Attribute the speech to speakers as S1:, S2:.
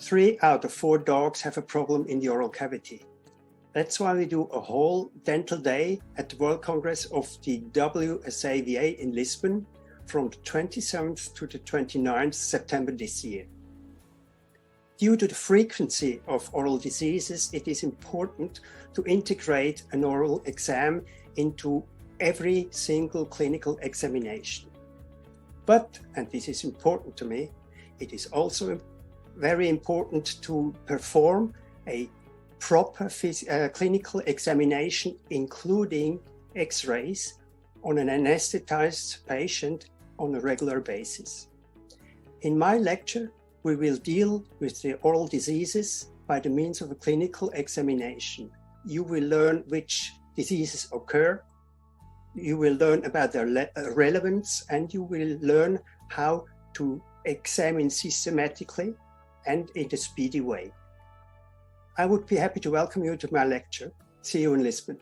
S1: 3 out of 4 dogs have a problem in the oral cavity. That's why we do a whole dental day at the World Congress of the WSAVA in Lisbon from the 27th to the 29th September this year. Due to the frequency of oral diseases, it is important to integrate an oral exam into every single clinical examination. But, and this is important to me, it is also very important to perform a proper clinical examination, including X-rays, on an anesthetized patient on a regular basis. In my lecture, we will deal with the oral diseases by the means of a clinical examination. You will learn which diseases occur, you will learn about their relevance, and you will learn how to examine systematically and in a speedy way. I would be happy to welcome you to my lecture. See you in Lisbon.